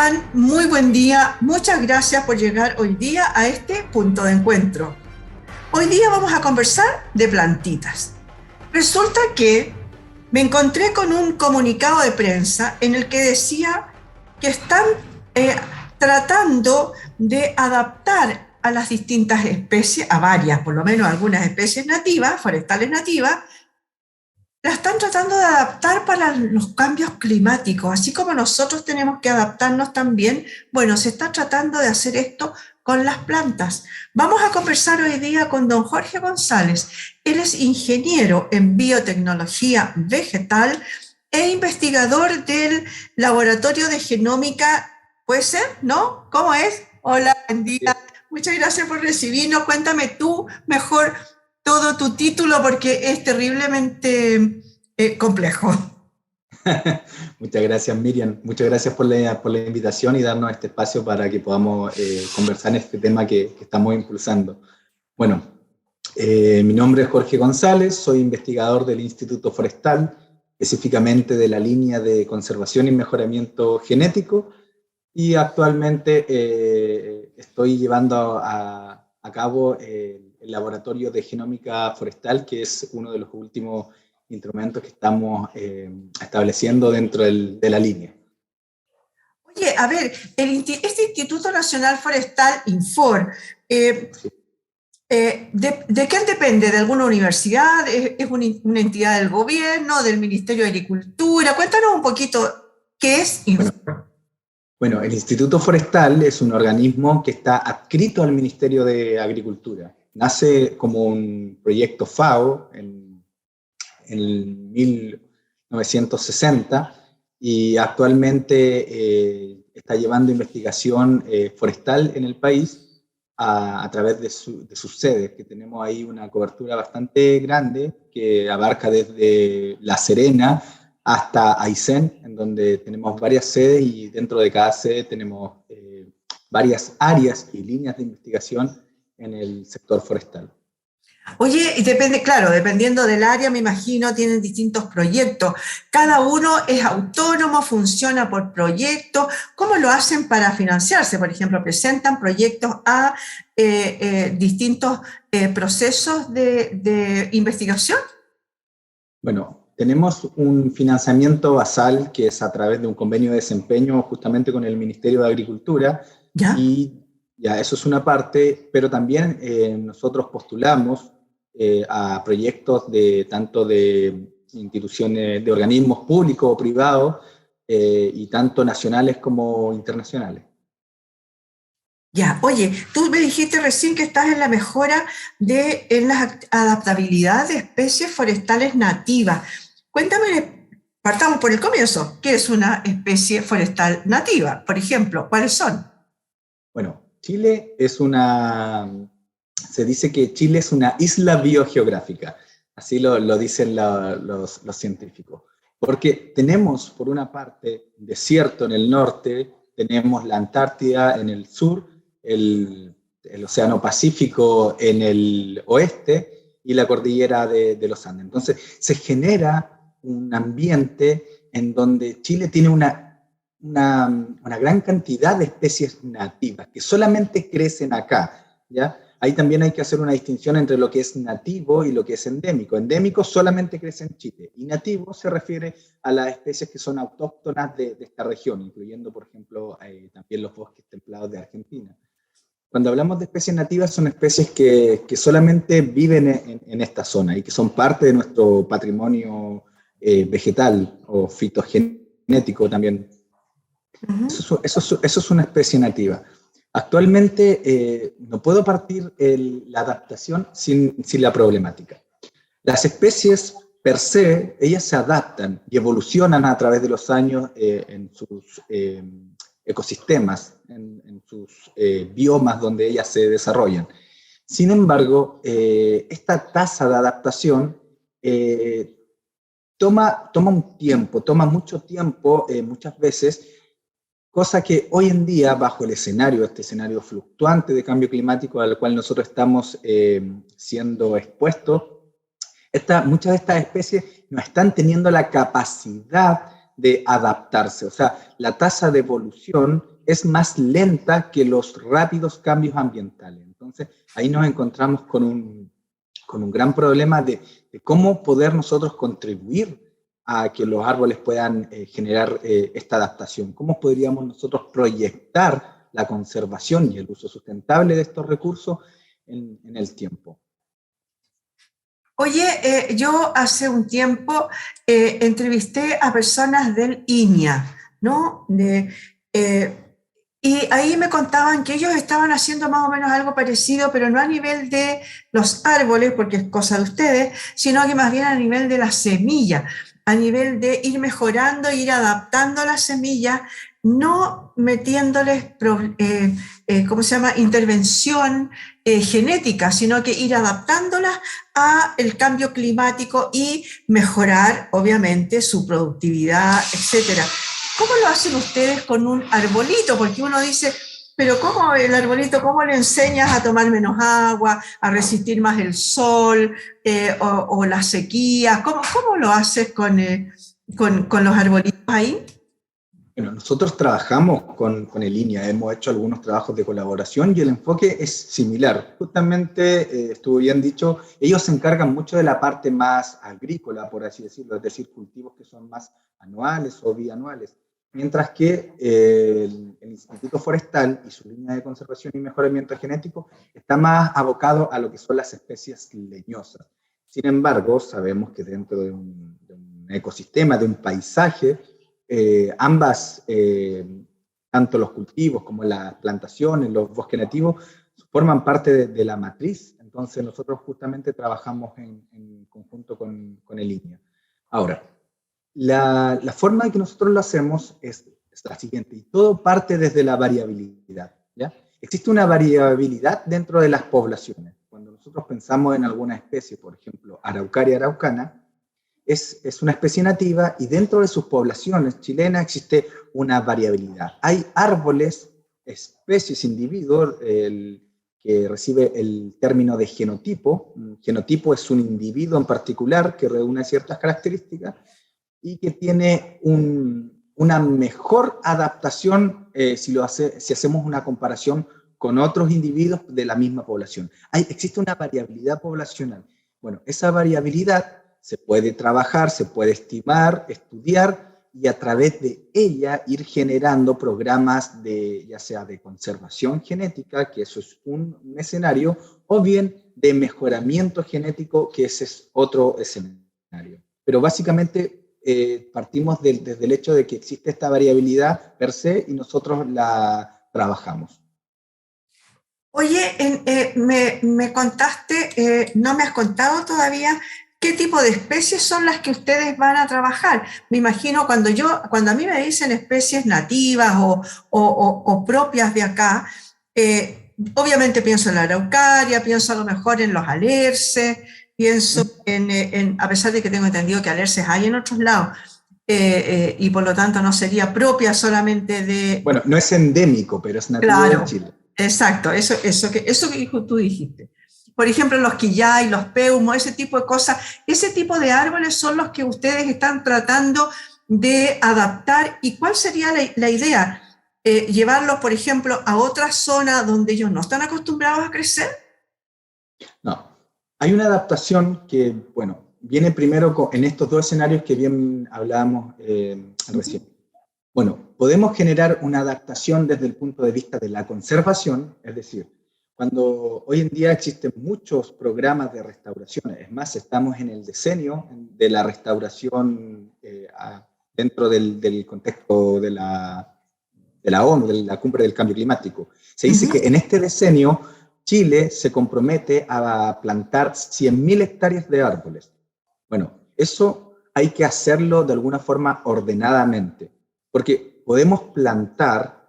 están? Muy buen día. Muchas gracias por llegar hoy día a este punto de encuentro. Hoy día vamos a conversar de plantitas. Resulta que me encontré con un comunicado de prensa en el que decía que están tratando de adaptar a las distintas especies, a varias, por lo menos algunas especies nativas, forestales nativas, la están tratando de adaptar para los cambios climáticos, así como nosotros tenemos que adaptarnos también. Bueno, se está tratando de hacer esto con las plantas. Vamos a conversar hoy día con don Jorge González. Él es ingeniero en biotecnología vegetal e investigador del Laboratorio de Genómica. ¿Puede ser? ¿No? ¿Cómo es? Hola, buen día. Muchas gracias por recibirnos. Cuéntame tú mejor todo tu título porque es terriblemente complejo. Muchas gracias, Miriam. Muchas gracias por la invitación y darnos este espacio para que podamos conversar en este tema que estamos impulsando. Bueno, mi nombre es Jorge González, soy investigador del Instituto Forestal, específicamente de la línea de conservación y mejoramiento genético, y actualmente estoy llevando a cabo el laboratorio de genómica forestal, que es uno de los últimos instrumentos que estamos estableciendo dentro de la línea. Oye, a ver, este Instituto Nacional Forestal, INFOR, ¿de quién depende? ¿De alguna universidad? ¿Es una entidad del gobierno, del Ministerio de Agricultura? Cuéntanos un poquito qué es INFOR. Bueno, el Instituto Forestal es un organismo que está adscrito al Ministerio de Agricultura. Nace como un proyecto FAO en 1960 y actualmente está llevando investigación forestal en el país a través de sus sedes, que tenemos ahí una cobertura bastante grande que abarca desde La Serena hasta Aysén, en donde tenemos varias sedes y dentro de cada sede tenemos varias áreas y líneas de investigación en el sector forestal. Oye, y depende, claro, dependiendo del área, me imagino, tienen distintos proyectos. Cada uno es autónomo, funciona por proyecto. ¿Cómo lo hacen para financiarse? Por ejemplo, presentan proyectos a distintos procesos de investigación. Bueno, tenemos un financiamiento basal que es a través de un convenio de desempeño justamente con el Ministerio de Agricultura. ¿Ya? Y ya eso es una parte, pero también nosotros postulamos a proyectos tanto de instituciones, de organismos públicos o privados, y tanto nacionales como internacionales. Ya, oye, tú me dijiste recién que estás en la mejora en la adaptabilidad de especies forestales nativas. Cuéntame, partamos por el comienzo. ¿Qué es una especie forestal nativa? Por ejemplo, ¿cuáles son? Bueno, se dice que Chile es una isla biogeográfica, así lo dicen los científicos, porque tenemos por una parte desierto en el norte, tenemos la Antártida en el sur, el Océano Pacífico en el oeste y la cordillera de los Andes. Entonces se genera un ambiente en donde Chile tiene una gran cantidad de especies nativas que solamente crecen acá, ¿ya? Ahí también hay que hacer una distinción entre lo que es nativo y lo que es endémico. Endémico solamente crece en Chile y nativo se refiere a las especies que son autóctonas de esta región, incluyendo, por ejemplo, también los bosques templados de Argentina. Cuando hablamos de especies nativas son especies que solamente viven en esta zona y que son parte de nuestro patrimonio vegetal o fitogenético también. Eso es una especie nativa. Actualmente no puedo partir la adaptación sin la problemática. Las especies per se, ellas se adaptan y evolucionan a través de los años en sus ecosistemas, en sus biomas donde ellas se desarrollan. Sin embargo, esta tasa de adaptación toma un tiempo, toma mucho tiempo muchas veces, cosa que hoy en día, bajo este escenario fluctuante de cambio climático al cual nosotros estamos siendo expuestos, muchas de estas especies no están teniendo la capacidad de adaptarse. O sea, la tasa de evolución es más lenta que los rápidos cambios ambientales. Entonces, ahí nos encontramos con un gran problema de cómo poder nosotros contribuir a que los árboles puedan generar esta adaptación. ¿Cómo podríamos nosotros proyectar la conservación y el uso sustentable de estos recursos en el tiempo? Oye, yo hace un tiempo entrevisté a personas del INIA, ¿no? Y ahí me contaban que ellos estaban haciendo más o menos algo parecido, pero no a nivel de los árboles, porque es cosa de ustedes, sino que más bien a nivel de la semilla, a nivel de ir mejorando, ir adaptando las semillas, no metiéndoles, ¿cómo se llama?, intervención genética, sino que ir adaptándolas a el cambio climático y mejorar, obviamente, su productividad, etcétera. ¿Cómo lo hacen ustedes con un arbolito? Porque uno dice, pero ¿cómo el arbolito, cómo le enseñas a tomar menos agua, a resistir más el sol o las sequías? ¿Cómo lo haces con los arbolitos ahí? Bueno, nosotros trabajamos con el INIA, hemos hecho algunos trabajos de colaboración y el enfoque es similar. Justamente, estuvo bien dicho, ellos se encargan mucho de la parte más agrícola, por así decirlo, es decir, cultivos que son más anuales o bianuales, mientras que el Instituto Forestal y su línea de conservación y mejoramiento genético está más abocado a lo que son las especies leñosas. Sin embargo, sabemos que dentro de un ecosistema, de un paisaje, tanto los cultivos como las plantaciones, los bosques nativos, forman parte de la matriz. Entonces nosotros justamente trabajamos en conjunto con el INIA. Ahora, la forma en que nosotros lo hacemos es la siguiente, y todo parte desde la variabilidad, ¿ya? Existe una variabilidad dentro de las poblaciones. Cuando nosotros pensamos en alguna especie, por ejemplo, Araucaria araucana, es una especie nativa y dentro de sus poblaciones chilenas existe una variabilidad. Hay árboles, especies, individuos, que recibe el término de genotipo. Un genotipo es un individuo en particular que reúne ciertas características y que tiene una mejor adaptación si hacemos una comparación con otros individuos de la misma población. Existe una variabilidad poblacional. Bueno, esa variabilidad se puede trabajar, se puede estimar, estudiar y a través de ella ir generando programas ya sea de conservación genética, que eso es un escenario, o bien de mejoramiento genético, que ese es otro escenario. Pero básicamente partimos desde el hecho de que existe esta variabilidad per se y nosotros la trabajamos. Oye, me contaste, no me has contado todavía qué tipo de especies son las que ustedes van a trabajar. Me imagino cuando a mí me dicen especies nativas o propias de acá, obviamente pienso en la araucaria, pienso a lo mejor en los alerces, pienso a pesar de que tengo entendido que alerces hay en otros lados, y por lo tanto no sería propia solamente de... Bueno, no es endémico, pero es nativo de Claro, Chile. exacto, eso que tú dijiste. Por ejemplo, los quillay, los peumos, ese tipo de cosas, ese tipo de árboles son los que ustedes están tratando de adaptar. ¿Y cuál sería la idea? ¿Llevarlos, por ejemplo, a otra zona donde ellos no están acostumbrados a crecer? No, hay una adaptación que, bueno, viene primero en estos dos escenarios que bien hablábamos recién. Bueno, podemos generar una adaptación desde el punto de vista de la conservación, es decir, cuando hoy en día existen muchos programas de restauración, es más, estamos en el decenio de la restauración dentro del contexto de la ONU, de la Cumbre del Cambio Climático. Se dice que en este decenio Chile se compromete a plantar 100.000 hectáreas de árboles. Bueno, eso hay que hacerlo de alguna forma ordenadamente, porque podemos plantar,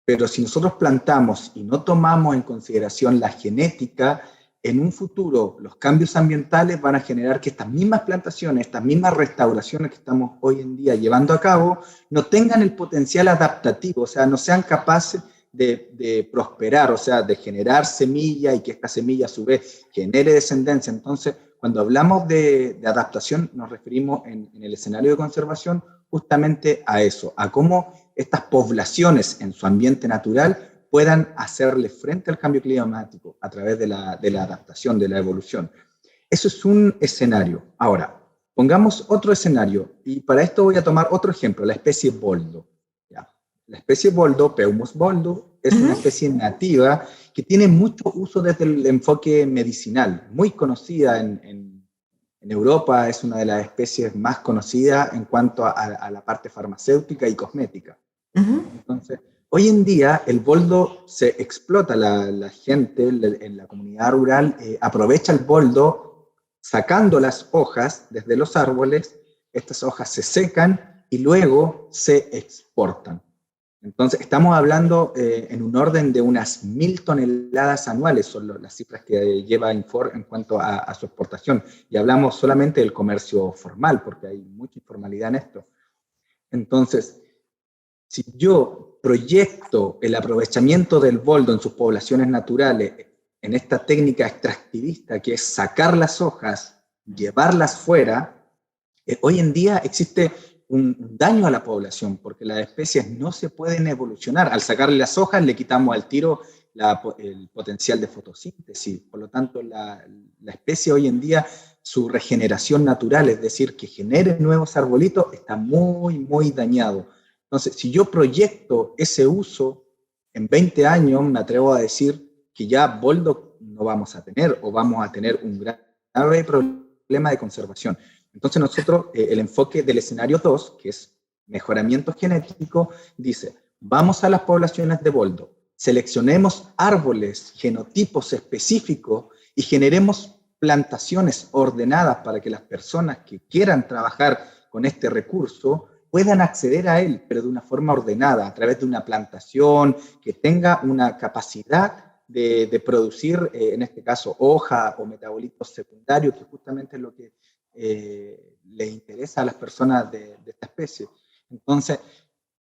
pero si nosotros plantamos y no tomamos en consideración la genética, en un futuro los cambios ambientales van a generar que estas mismas plantaciones, estas mismas restauraciones que estamos hoy en día llevando a cabo, no tengan el potencial adaptativo, o sea, no sean capaces de prosperar, o sea, de generar semilla y que esta semilla a su vez genere descendencia. Entonces, cuando hablamos de adaptación, nos referimos en el escenario de conservación justamente a eso, a cómo estas poblaciones en su ambiente natural puedan hacerle frente al cambio climático a través de la adaptación, de la evolución. Eso es un escenario. Ahora, pongamos otro escenario, y para esto voy a tomar otro ejemplo, la especie boldo. ¿Ya? La especie boldo, Peumus boldo, es una especie nativa que tiene mucho uso desde el enfoque medicinal, muy conocida en Europa, es una de las especies más conocidas en cuanto a la parte farmacéutica y cosmética. Entonces, hoy en día el boldo se explota, la gente en la comunidad rural aprovecha el boldo sacando las hojas desde los árboles, estas hojas se secan y luego se exportan. Entonces, estamos hablando en un orden de unas 1.000 toneladas anuales, son las cifras que lleva Infor en cuanto a su exportación. Y hablamos solamente del comercio formal, porque hay mucha informalidad en esto. Entonces, si yo proyecto el aprovechamiento del boldo en sus poblaciones naturales, en esta técnica extractivista que es sacar las hojas, llevarlas fuera, hoy en día existe un daño a la población, porque las especies no se pueden evolucionar. Al sacarle las hojas le quitamos al tiro el potencial de fotosíntesis. Por lo tanto, la especie hoy en día, su regeneración natural, es decir, que genere nuevos arbolitos, está muy, muy dañado. Entonces, si yo proyecto ese uso, en 20 años me atrevo a decir que ya boldo no vamos a tener, o vamos a tener un grave problema de conservación. Entonces nosotros, el enfoque del escenario 2, que es mejoramiento genético, dice, vamos a las poblaciones de boldo, seleccionemos árboles, genotipos específicos y generemos plantaciones ordenadas para que las personas que quieran trabajar con este recurso puedan acceder a él, pero de una forma ordenada, a través de una plantación que tenga una capacidad de producir, en este caso, hoja o metabolitos secundarios, que justamente es lo que les interesa a las personas de esta especie. Entonces,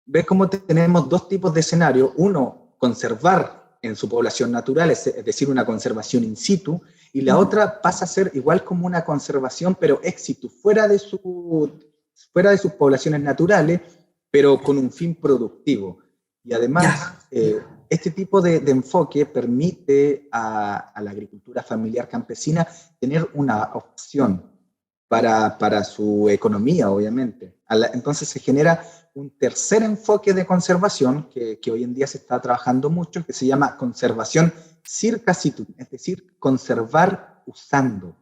ves cómo tenemos dos tipos de escenarios. Uno, conservar en su población natural, es decir, una conservación in situ, y la otra pasa a ser igual como una conservación, pero ex situ, fuera de sus poblaciones naturales, pero con un fin productivo. Y además, este tipo de enfoque permite a la agricultura familiar campesina tener una opción para su economía, obviamente. Entonces se genera un tercer enfoque de conservación que hoy en día se está trabajando mucho, que se llama conservación circa situ, es decir, conservar usando.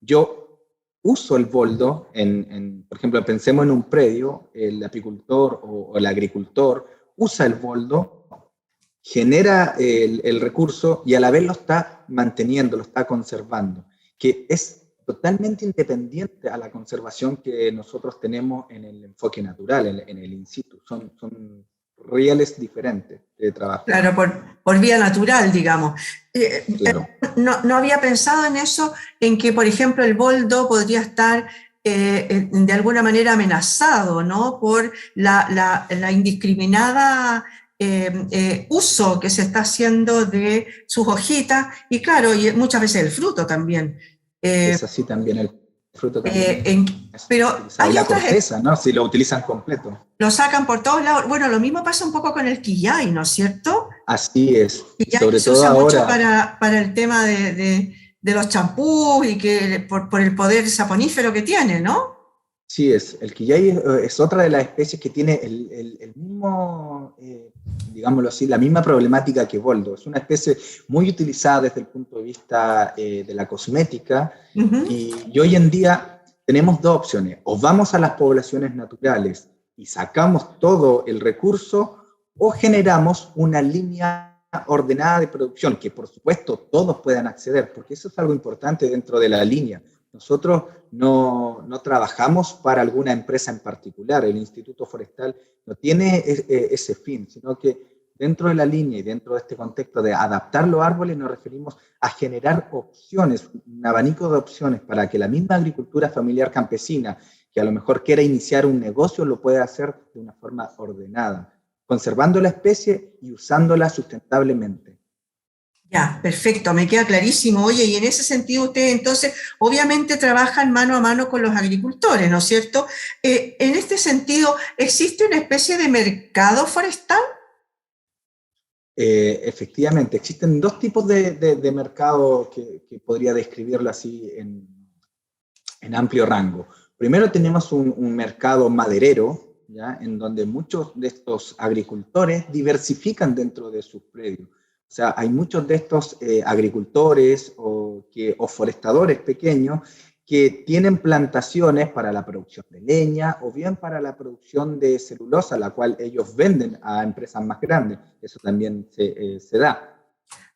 Yo uso el boldo, por ejemplo, pensemos en un predio, el apicultor o el agricultor usa el boldo, genera el recurso y a la vez lo está manteniendo, lo está conservando, que es totalmente independiente a la conservación que nosotros tenemos en el enfoque natural, en el in situ. Son reales diferentes de trabajo. Claro, por vía natural, digamos. Claro. No había pensado en eso, en que, por ejemplo, el boldo podría estar de alguna manera amenazado, ¿no? Por la indiscriminada uso que se está haciendo de sus hojitas y, claro, y muchas veces el fruto también. Es así también, el fruto también. Pero hay la otras, corteza, ¿no? Si lo utilizan completo. lo sacan por todos lados. Bueno, lo mismo pasa un poco con el quillay, ¿no es cierto? Así es. Quillay Sobre se todo usa ahora, mucho para el tema de los champús y que por el poder saponífero que tiene, ¿no? sí, el quillay es otra de las especies que tiene el mismo, digámoslo así, la misma problemática que boldo. Es una especie muy utilizada desde el punto de vista de la cosmética, y hoy en día tenemos dos opciones: o vamos a las poblaciones naturales y sacamos todo el recurso, o generamos una línea ordenada de producción, que por supuesto todos puedan acceder, porque eso es algo importante dentro de la línea. Nosotros no trabajamos para alguna empresa en particular, el Instituto Forestal no tiene ese fin, sino que dentro de la línea y dentro de este contexto de adaptar los árboles nos referimos a generar opciones, un abanico de opciones para que la misma agricultura familiar campesina, que a lo mejor quiera iniciar un negocio, lo pueda hacer de una forma ordenada, conservando la especie y usándola sustentablemente. Ya, perfecto, me queda clarísimo. Oye, y en ese sentido ustedes entonces obviamente trabajan mano a mano con los agricultores, ¿no es cierto? En este sentido, ¿existe una especie de mercado forestal? Efectivamente, existen dos tipos de mercado que podría describirlo así en amplio rango. Primero tenemos un mercado maderero, ¿ya? En donde muchos de estos agricultores diversifican dentro de sus predios. O sea, hay muchos de estos agricultores o forestadores pequeños que tienen plantaciones para la producción de leña o bien para la producción de celulosa, la cual ellos venden a empresas más grandes. Eso también se da.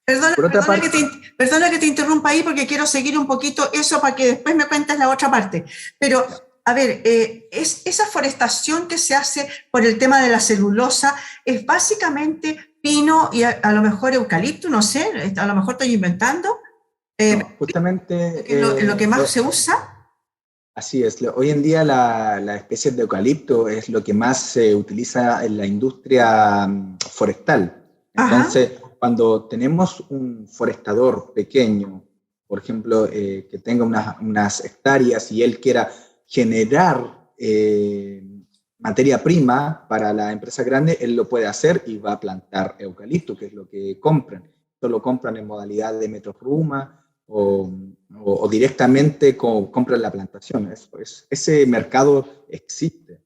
Perdona, Por otra parte, perdona que te interrumpa ahí porque quiero seguir un poquito eso para que después me cuentes la otra parte. Pero, a ver, esa forestación que se hace por el tema de la celulosa es básicamente pino y a lo mejor eucalipto, no sé, a lo mejor estoy inventando. Eh, no, justamente lo que más se usa. así es. Hoy en día la especie de eucalipto es lo que más se utiliza en la industria forestal. Ajá. Entonces, cuando tenemos un forestador pequeño, por ejemplo, que tenga unas hectáreas y él quiera generar materia prima para la empresa grande, él lo puede hacer y va a plantar eucalipto, que es lo que compran. Esto lo compran en modalidad de metros Ruma o directamente compran la plantación. Ese mercado existe.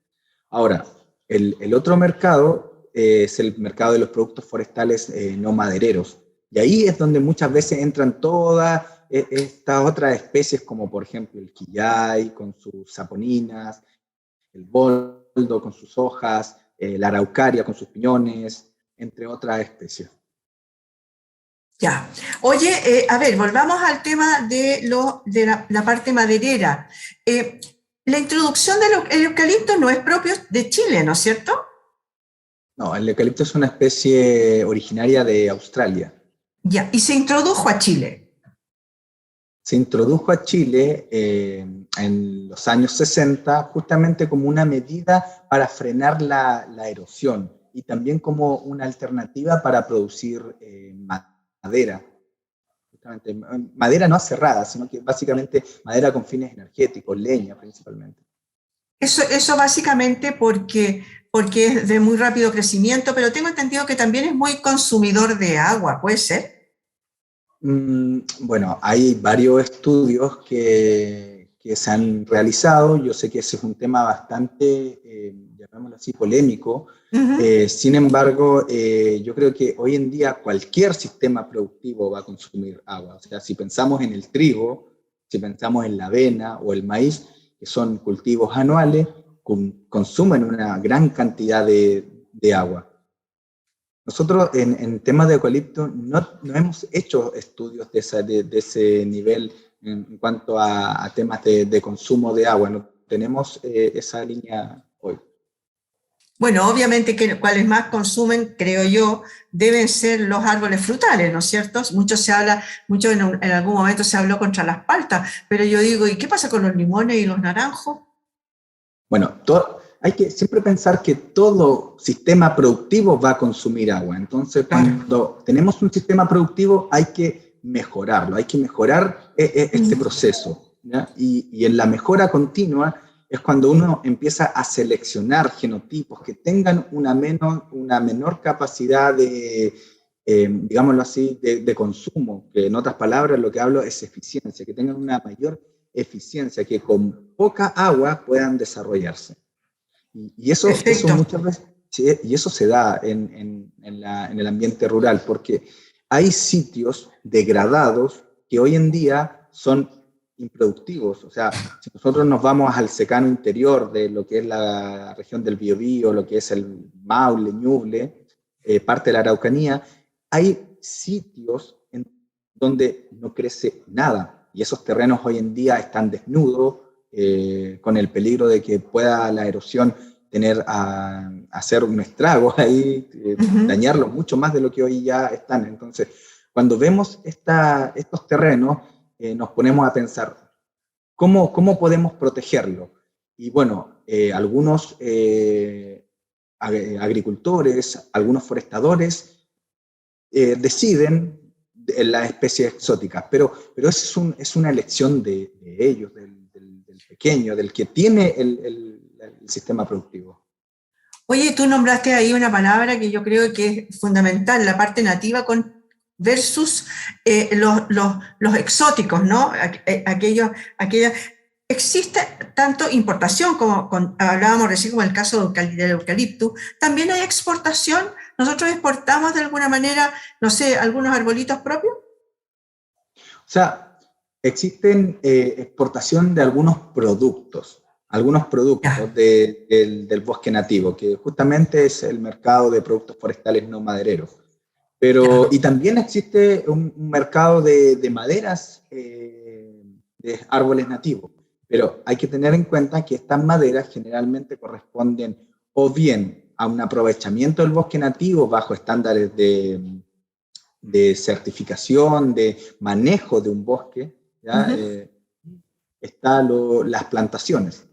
Ahora, el otro mercado es el mercado de los productos forestales no madereros. Y ahí es donde muchas veces entran todas estas otras especies, como por ejemplo el quillay con sus saponinas, el boldo con sus hojas, la araucaria con sus piñones, entre otras especies. Ya. Oye, a ver, volvamos al tema de la parte maderera. Eh, la introducción del eucalipto no es propio de Chile, ¿no es cierto? No, el eucalipto es una especie originaria de Australia. Ya, y se introdujo a Chile. Se introdujo a Chile en los años 60 justamente como una medida para frenar la erosión y también como una alternativa para producir madera. Justamente, madera no cerrada, sino que básicamente madera con fines energéticos, leña principalmente. Eso básicamente porque es de muy rápido crecimiento, pero tengo entendido que también es muy consumidor de agua, ¿puede ser? Bueno, hay varios estudios que se han realizado. Yo sé que ese es un tema bastante, llamémoslo así, polémico. Ujú. Sin embargo, yo creo que hoy en día cualquier sistema productivo va a consumir agua. O sea, si pensamos en el trigo, si pensamos en la avena o el maíz, que son cultivos anuales, consumen una gran cantidad de agua. Nosotros en temas de eucalipto no hemos hecho estudios de ese nivel en cuanto a temas de consumo de agua. No tenemos esa línea hoy. Bueno, obviamente que cuáles más consumen, creo yo, deben ser los árboles frutales, ¿no es cierto? Mucho en algún momento se habló contra las paltas, pero yo digo, ¿y qué pasa con los limones y los naranjos? Bueno, hay que siempre pensar que todo sistema productivo va a consumir agua. Entonces, Claro. cuando tenemos un sistema productivo, hay que mejorarlo, hay que mejorar este proceso, ¿ya? Y en la mejora continua es cuando uno empieza a seleccionar genotipos que tengan una menor capacidad digámoslo así, de consumo, que en otras palabras lo que hablo es eficiencia, que tengan una mayor eficiencia, que con poca agua puedan desarrollarse. Y eso Perfecto. muchas veces, sí, y eso se da en el ambiente rural, porque hay sitios degradados que hoy en día son improductivos. O sea, si nosotros nos vamos al secano interior de lo que es la región del Biobío, lo que es el Maule, Ñuble, parte de la Araucanía, hay sitios en donde no crece nada. Y esos terrenos hoy en día están desnudos, con el peligro de que pueda la erosión hacer un estrago ahí, Ujú. dañarlos mucho más de lo que hoy ya están. Entonces, cuando vemos estos terrenos, nos ponemos a pensar, ¿cómo podemos protegerlo? Y bueno, algunos agricultores, algunos forestadores, deciden las especies exóticas, pero eso es una elección de ellos, del pequeño, del que tiene el sistema productivo. Oye, tú nombraste ahí una palabra que yo creo que es fundamental, la parte nativa versus los exóticos, ¿no? Aquellos, existe tanto importación, como hablábamos recién, como el caso del eucalipto, también hay exportación. Nosotros exportamos de alguna manera, no sé, algunos arbolitos propios. O sea, existen exportación de algunos productos del bosque nativo, que justamente es el mercado de productos forestales no madereros. Pero, y también existe un mercado de maderas, de árboles nativos. Pero hay que tener en cuenta que estas maderas generalmente corresponden o bien a un aprovechamiento del bosque nativo bajo estándares de certificación, de manejo de un bosque, ¿ya? Las plantaciones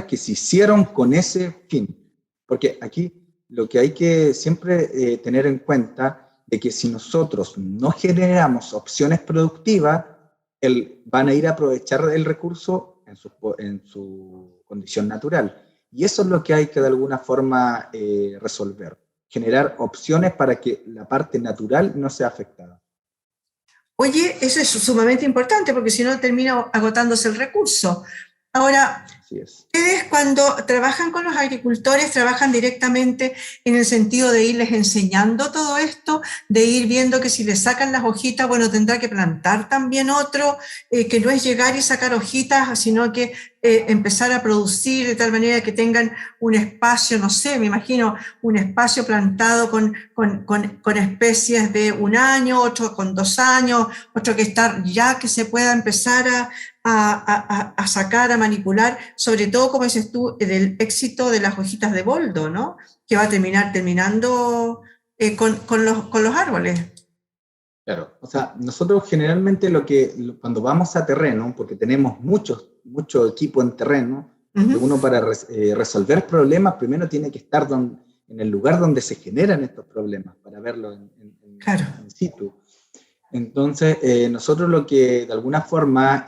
que se hicieron con ese fin. Porque aquí lo que hay que siempre tener en cuenta de que si nosotros no generamos opciones productivas, van a ir a aprovechar el recurso en su condición natural. Y eso es lo que hay que de alguna forma resolver. Generar opciones para que la parte natural no sea afectada. Oye, eso es sumamente importante porque si no termina agotándose el recurso. Ahora, ustedes cuando trabajan con los agricultores, trabajan directamente en el sentido de irles enseñando todo esto, de ir viendo que si les sacan las hojitas, bueno, tendrá que plantar también otro, que no es llegar y sacar hojitas, sino que empezar a producir de tal manera que tengan un espacio, no sé, me imagino un espacio plantado con especies de 1 año, otro con 2 años, otro que está ya que se pueda empezar a sacar, a manipular, sobre todo, como dices tú, del éxito de las hojitas de boldo, ¿no? Que va a terminando con los árboles. Claro, o sea, nosotros generalmente cuando vamos a terreno, porque tenemos mucho equipo en terreno, uno para resolver problemas primero tiene que estar en el lugar donde se generan estos problemas, para verlo en situ. Entonces, nosotros lo que de alguna forma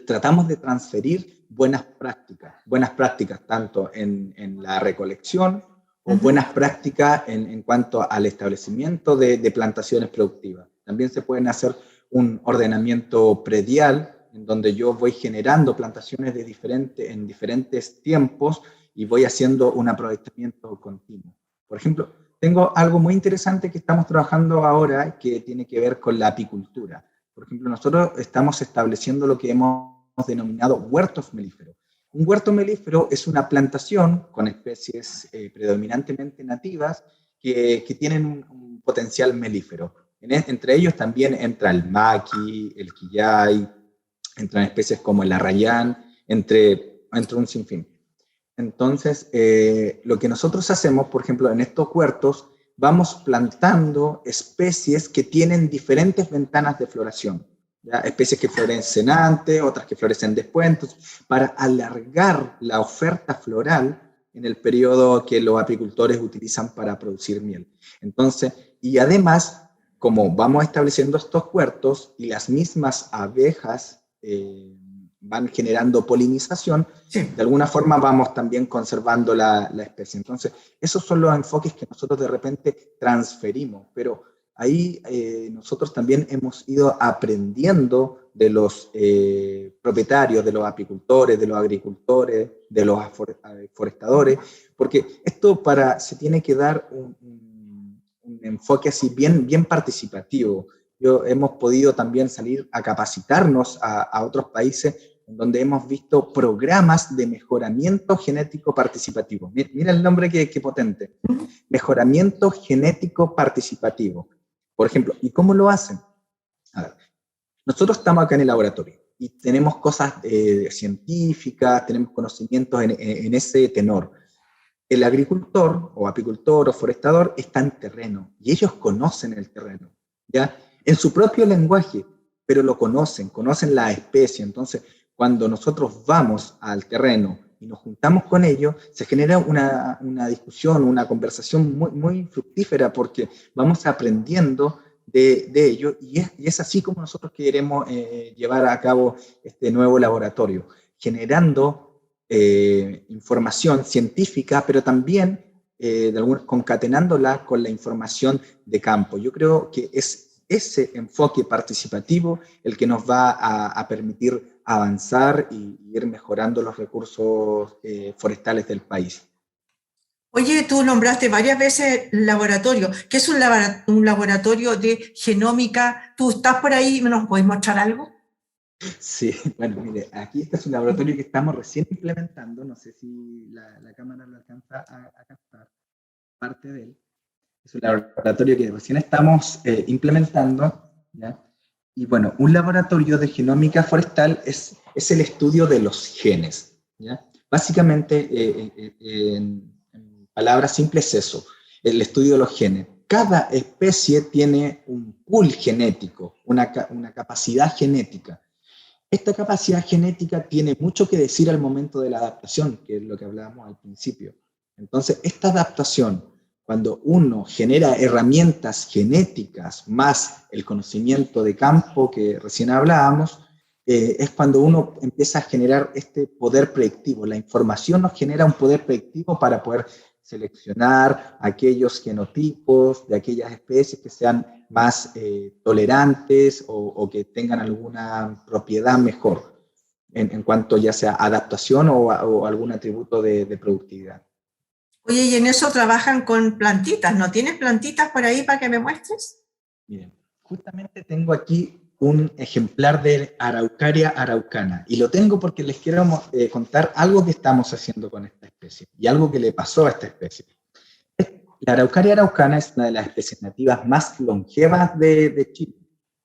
tratamos de transferir buenas prácticas tanto en la recolección o buenas prácticas en cuanto al establecimiento de plantaciones productivas. También se pueden hacer un ordenamiento predial en donde yo voy generando plantaciones en diferentes tiempos y voy haciendo un aprovechamiento continuo. Por ejemplo, tengo algo muy interesante que estamos trabajando ahora que tiene que ver con la apicultura. Por ejemplo, nosotros estamos estableciendo lo que hemos denominado huertos melíferos. Un huerto melífero es una plantación con especies predominantemente nativas que tienen un potencial melífero. Entre ellos también entra el maqui, el quillay, entran especies como el arrayán, entre un sinfín. Entonces, lo que nosotros hacemos, por ejemplo, en estos huertos, vamos plantando especies que tienen diferentes ventanas de floración. ¿Ya? Especies que florecen antes, otras que florecen después, entonces, para alargar la oferta floral en el periodo que los apicultores utilizan para producir miel. Entonces, y además, como vamos estableciendo estos huertos y las mismas abejas van generando polinización, de alguna forma vamos también conservando la especie. Entonces, esos son los enfoques que nosotros de repente transferimos, pero ahí nosotros también hemos ido aprendiendo de los propietarios, de los apicultores, de los agricultores, de los forestadores, porque esto se tiene que dar un enfoque así bien participativo. Hemos podido también salir a capacitarnos a otros países donde hemos visto programas de mejoramiento genético participativo. Mira el nombre que potente. Mejoramiento genético participativo. Por ejemplo, ¿y cómo lo hacen? A ver, nosotros estamos acá en el laboratorio y tenemos cosas científicas, tenemos conocimientos en ese tenor. El agricultor o apicultor o forestador está en terreno y ellos conocen el terreno, ¿ya? En su propio lenguaje, pero lo conocen la especie. Entonces, cuando nosotros vamos al terreno y nos juntamos con ellos, se genera una discusión, una conversación muy fructífera, porque vamos aprendiendo de ello, y es así como nosotros queremos llevar a cabo este nuevo laboratorio, generando información científica, pero también concatenándola con la información de campo. Yo creo que es ese enfoque participativo el que nos va a permitir avanzar y ir mejorando los recursos forestales del país. Oye, tú nombraste varias veces laboratorio. ¿Qué es un laboratorio de genómica? ¿Tú estás por ahí? ¿Nos puedes mostrar algo? Sí, bueno, mire, aquí este es un laboratorio que estamos recién implementando, no sé si la cámara lo alcanza a captar parte de él. Es un laboratorio que recién estamos implementando, ¿ya? Y bueno, un laboratorio de genómica forestal es el estudio de los genes, ¿ya? Básicamente, en palabras simples, es eso, el estudio de los genes. Cada especie tiene un pool genético, una capacidad genética. Esta capacidad genética tiene mucho que decir al momento de la adaptación, que es lo que hablábamos al principio. Entonces, esta adaptación, cuando uno genera herramientas genéticas más el conocimiento de campo que recién hablábamos, es cuando uno empieza a generar este poder predictivo. La información nos genera un poder predictivo para poder seleccionar aquellos genotipos de aquellas especies que sean más tolerantes o que tengan alguna propiedad mejor en cuanto ya sea adaptación o algún atributo de productividad. Oye, y en eso trabajan con plantitas. ¿No tienes plantitas por ahí para que me muestres? Miren, justamente tengo aquí un ejemplar de Araucaria araucana y lo tengo porque les quiero contar algo que estamos haciendo con esta especie y algo que le pasó a esta especie. La Araucaria araucana es una de las especies nativas más longevas de Chile,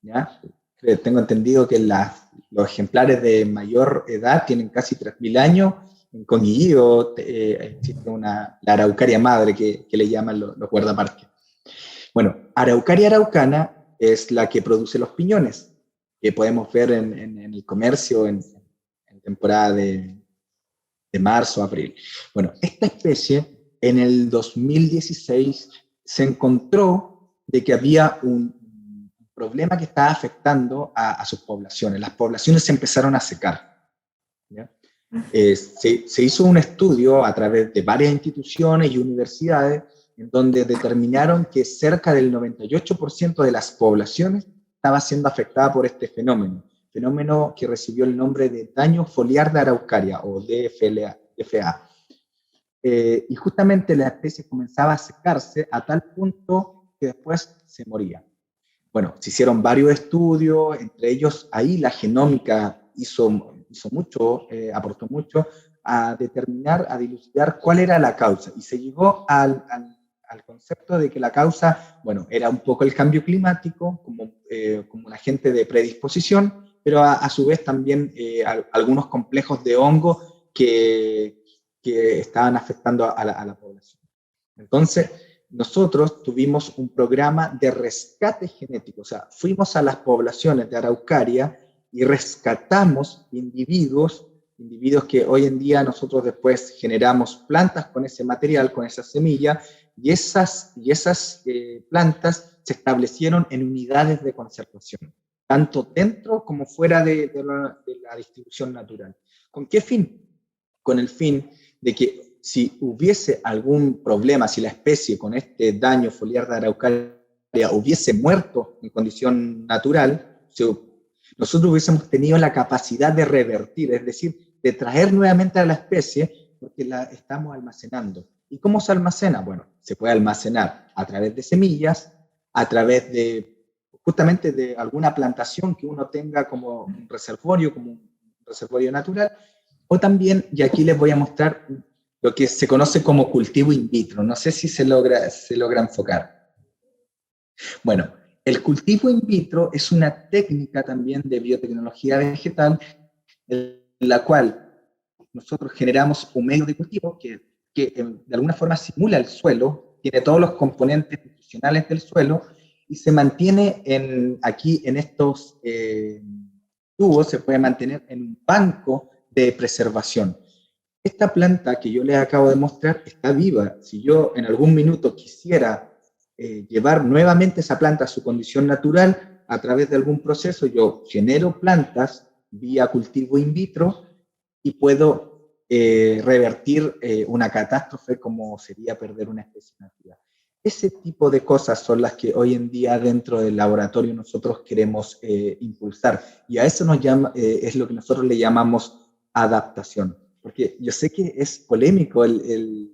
¿ya? Tengo entendido que los ejemplares de mayor edad tienen casi 3.000 años. En Conguillío existe la Araucaria madre que le llaman los guardaparques. Bueno, Araucaria araucana es la que produce los piñones, que podemos ver en el comercio en temporada de marzo, abril. Bueno, esta especie en el 2016 se encontró de que había un problema que estaba afectando a sus poblaciones. Las poblaciones se empezaron a secar, ¿ya? Se hizo un estudio a través de varias instituciones y universidades en donde determinaron que cerca del 98% de las poblaciones estaba siendo afectada por este fenómeno que recibió el nombre de daño foliar de araucaria o DFA. Y justamente la especie comenzaba a secarse a tal punto que después se moría. Bueno, se hicieron varios estudios, entre ellos ahí la genómica hizo mucho, aportó mucho a determinar, a dilucidar cuál era la causa. Y se llegó al concepto de que la causa, bueno, era un poco el cambio climático, como un agente de predisposición, pero a su vez también algunos complejos de hongo que estaban afectando a la población. Entonces, nosotros tuvimos un programa de rescate genético, o sea, fuimos a las poblaciones de Araucaria y rescatamos individuos que hoy en día nosotros después generamos plantas con ese material, con esa semilla, y esas plantas se establecieron en unidades de conservación, tanto dentro como fuera de la distribución natural. ¿Con qué fin? Con el fin de que si hubiese algún problema, si la especie con este daño foliar de araucaria hubiese muerto en condición natural, nosotros hubiésemos tenido la capacidad de revertir, es decir, de traer nuevamente a la especie porque la estamos almacenando. ¿Y cómo se almacena? Bueno, se puede almacenar a través de semillas, a través de justamente de alguna plantación que uno tenga como un reservorio natural, o también, y aquí les voy a mostrar lo que se conoce como cultivo in vitro. No sé si se logra enfocar. Bueno, el cultivo in vitro es una técnica también de biotecnología vegetal en la cual nosotros generamos un medio de cultivo que de alguna forma simula el suelo, tiene todos los componentes nutricionales del suelo y se mantiene aquí en estos tubos, se puede mantener en un banco de preservación. Esta planta que yo les acabo de mostrar está viva. Si yo en algún minuto quisiera llevar nuevamente esa planta a su condición natural a través de algún proceso. Yo genero plantas vía cultivo in vitro y puedo revertir una catástrofe como sería perder una especie nativa. Ese tipo de cosas son las que hoy en día dentro del laboratorio nosotros queremos impulsar, y a eso es lo que nosotros le llamamos adaptación. Porque yo sé que es polémico,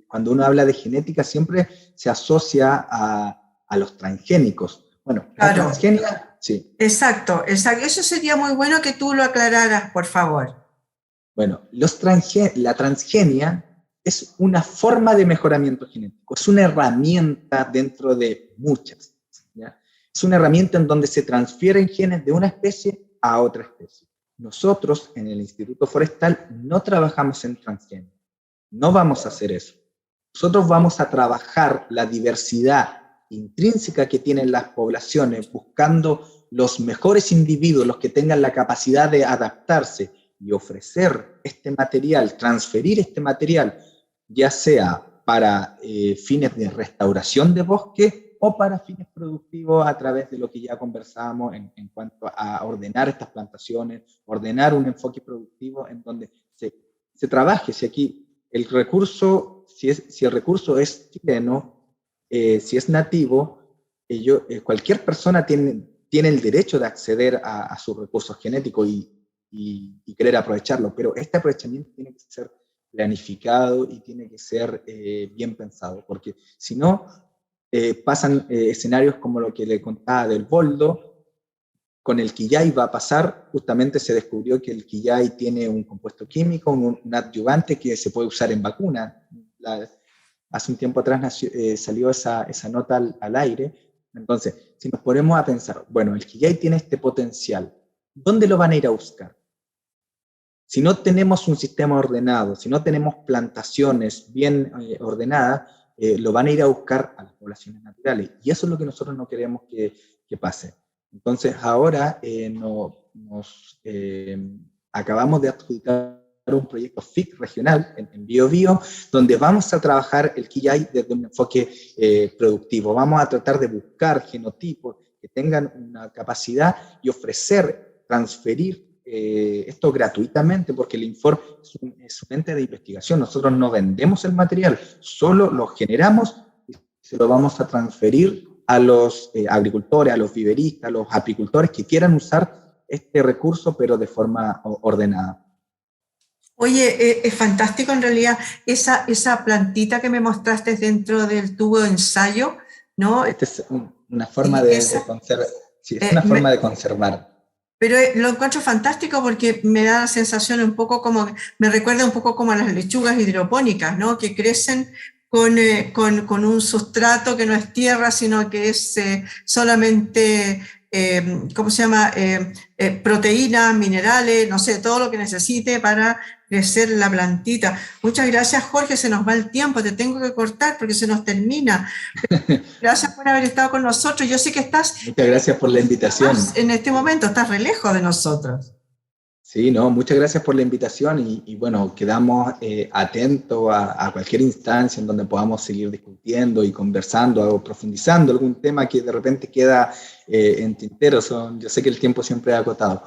cuando uno habla de genética siempre se asocia a los transgénicos. Bueno, la Claro. transgenia, sí. Exacto, exacto. Eso sería muy bueno que tú lo aclararas, por favor. Bueno, la transgenia es una forma de mejoramiento genético, es una herramienta dentro de muchas, ¿ya? Es una herramienta en donde se transfieren genes de una especie a otra especie. Nosotros en el Instituto Forestal no trabajamos en transgenia, no vamos a hacer eso. Nosotros vamos a trabajar la diversidad intrínseca que tienen las poblaciones, buscando los mejores individuos, los que tengan la capacidad de adaptarse y ofrecer este material, transferir este material, ya sea para fines de restauración de bosque o para fines productivos a través de lo que ya conversábamos en cuanto a ordenar estas plantaciones, ordenar un enfoque productivo en donde se trabaje. Si aquí el recurso, si el recurso es chileno, si es nativo, cualquier persona tiene el derecho de acceder a sus recursos genéticos y querer aprovecharlo, pero este aprovechamiento tiene que ser planificado y tiene que ser bien pensado, porque si no, pasan escenarios como lo que le contaba del boldo. Con el quillay va a pasar, justamente se descubrió que el quillay tiene un compuesto químico, un adyuvante que se puede usar en vacuna. Hace un tiempo atrás salió esa nota al aire. Entonces, si nos ponemos a pensar, bueno, el quillay tiene este potencial, ¿dónde lo van a ir a buscar? Si no tenemos un sistema ordenado, si no tenemos plantaciones bien ordenadas, lo van a ir a buscar a las poblaciones naturales. Y eso es lo que nosotros no queremos que pase. Entonces, ahora acabamos de adjudicar un proyecto FIC regional en Biobío, donde vamos a trabajar el quillay desde un enfoque productivo. Vamos a tratar de buscar genotipos que tengan una capacidad y ofrecer, transferir esto gratuitamente, porque el Infor es un ente de investigación. Nosotros no vendemos el material, solo lo generamos y se lo vamos a transferir a los agricultores, a los viveristas, a los apicultores que quieran usar este recurso, pero de forma ordenada. Oye, es fantástico en realidad esa plantita que me mostraste dentro del tubo de ensayo, ¿no? Esta es una forma de conservar. Sí, es una forma de conservar. Pero lo encuentro fantástico porque me da la sensación un poco como, me recuerda un poco como a las lechugas hidropónicas, ¿no? Que crecen con un sustrato que no es tierra, sino que es solamente, ¿cómo se llama? Proteínas, minerales, no sé, todo lo que necesite para crecer la plantita. Muchas gracias, Jorge, se nos va el tiempo, te tengo que cortar porque se nos termina. Gracias por haber estado con nosotros. Yo sé que estás... Muchas gracias por la invitación. En este momento estás re lejos de nosotros. Sí, no, muchas gracias por la invitación y bueno, quedamos atentos a cualquier instancia en donde podamos seguir discutiendo y conversando o profundizando algún tema que de repente queda en tintero. Yo sé que el tiempo siempre es acotado.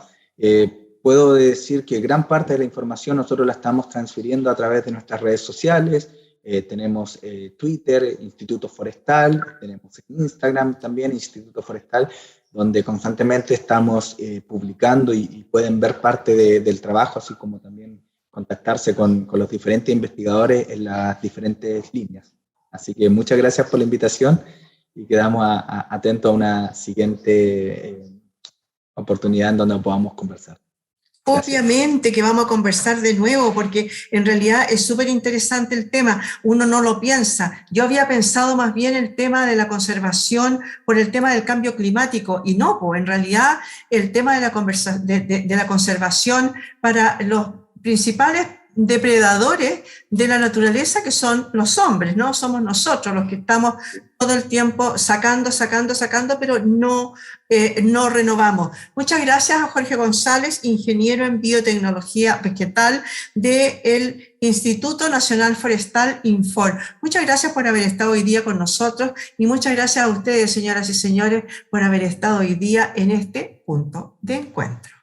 Puedo decir que gran parte de la información nosotros la estamos transfiriendo a través de nuestras redes sociales. Tenemos Twitter, Instituto Forestal, tenemos Instagram también, Instituto Forestal, donde constantemente estamos publicando y pueden ver parte del trabajo, así como también contactarse con los diferentes investigadores en las diferentes líneas. Así que muchas gracias por la invitación y quedamos atentos a una siguiente oportunidad en donde podamos conversar. Gracias. Obviamente que vamos a conversar de nuevo porque en realidad es súper interesante el tema, uno no lo piensa. Yo había pensado más bien el tema de la conservación por el tema del cambio climático y no, pues en realidad el tema de la conservación para los principales depredadores de la naturaleza, que son los hombres, ¿no? Somos nosotros los que estamos todo el tiempo sacando, pero no renovamos. Muchas gracias a Jorge González, ingeniero en biotecnología vegetal del Instituto Nacional Forestal, INFOR. Muchas gracias por haber estado hoy día con nosotros y muchas gracias a ustedes, señoras y señores, por haber estado hoy día en este punto de encuentro.